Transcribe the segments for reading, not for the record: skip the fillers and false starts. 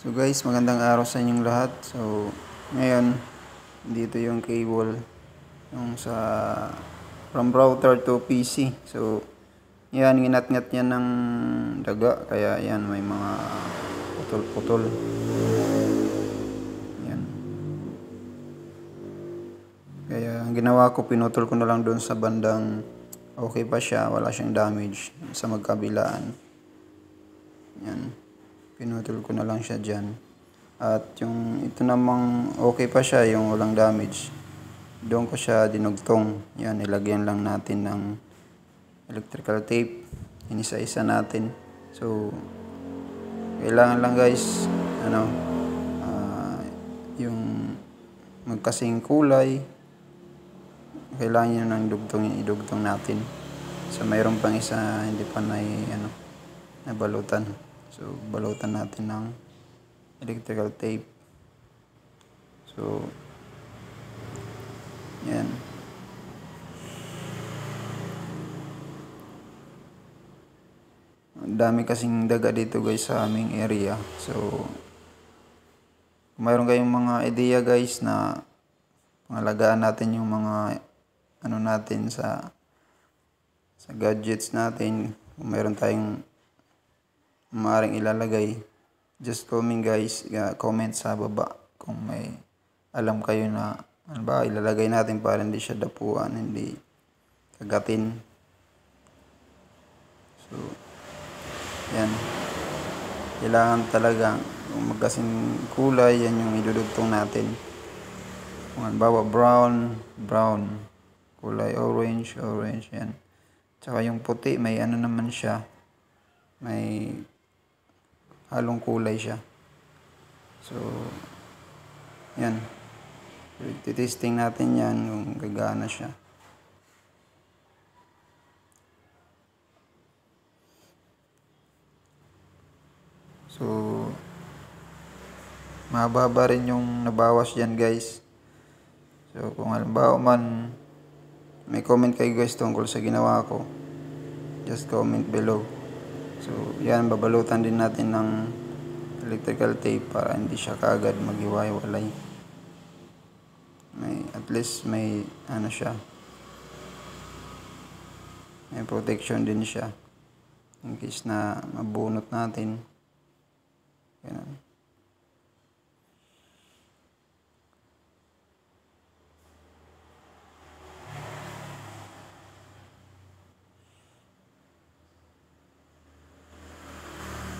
So guys, magandang araw sa inyong lahat. So ngayon, dito yung cable yung sa from router to PC. So yan, nginat-ngat yan ng daga, kaya yan may mga putol-putol. Yan. Kaya ang ginawa ko, pinutol ko na lang doon sa bandang okay pa siya, wala siyang damage sa magkabilaan. Yan. Pinutol ko na lang siya dyan. At yung ito namang okay pa siya, yung walang damage, doon ko siya dinugtong. Yan, ilagyan lang natin ng electrical tape. Inisa-isa natin. So, kailangan lang guys, yung magkasing kulay, kailangan yun ng idugtong natin. So, mayroon pang isa hindi pa nabalutan. So, balutan natin ng electrical tape. So, yan. Ang dami kasing daga dito guys sa aming area. So, kung mayroon kayong mga idea guys na pangalagaan natin yung mga natin sa gadgets natin, kung mayroon tayong maaaring ilalagay, just comment sa baba kung may alam kayo na ilalagay natin para hindi siya dapuan, hindi kagatin. So, yan. Kailangan talaga kung magkasing kulay, yan yung idudugtong natin. Kung halimbawa brown, kulay orange, yan. Tsaka yung puti, may naman siya, may halong kulay siya. So, yan. Titesting natin yan kung gagana siya. So, mababa rin yung nabawas dyan guys. So, kung halimbawa man may comment kayo guys tungkol sa ginawa ko, just comment below. So, yan, babalutan din natin ng electrical tape para hindi siya kaagad maghiwa-hiwalay. At least may siya. May protection din siya in case na mabunot natin. Ganun.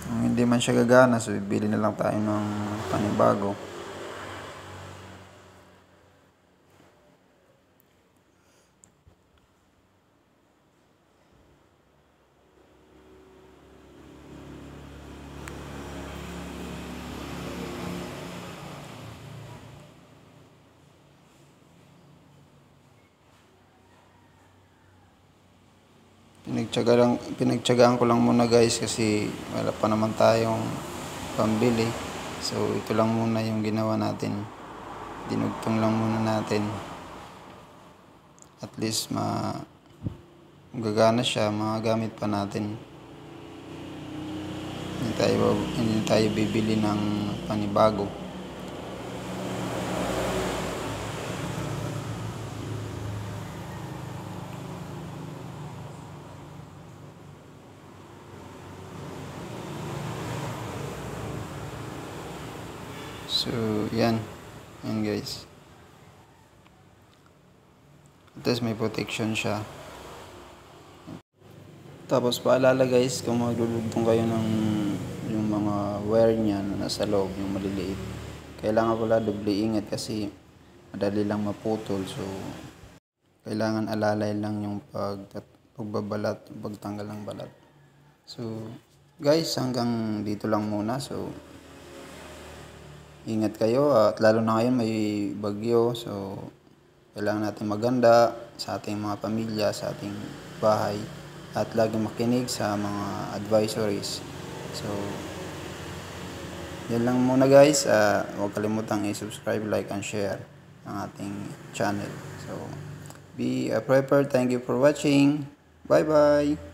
Kung hindi man siya gagana, so bibili na lang tayo ng panibago. Pinagtiyagaan ko lang muna guys kasi wala pa naman tayong pambili. So ito lang muna yung ginawa natin. Dinugtong lang muna natin. At least gagana siya, magagamit pa natin. Hindi tayo bibili ng panibago. So, yan guys. At least may protection siya. Tapos paalala guys, kung maglulugtong kayo ng yung mga wire niya na nasa loob, yung maliliit, kailangan pala doble ingat kasi madali lang maputol. So, kailangan alalay lang yung pagbabalat, pagtanggal ng balat. So, guys, hanggang dito lang muna. So, ingat kayo at lalo na ngayon may bagyo. So, kailangan natin maganda sa ating mga pamilya, sa ating bahay at lagi makinig sa mga advisories. So, yan lang muna guys. Huwag kalimutang i-subscribe, like, and share ang ating channel. So, be prepared. Thank you for watching. Bye-bye.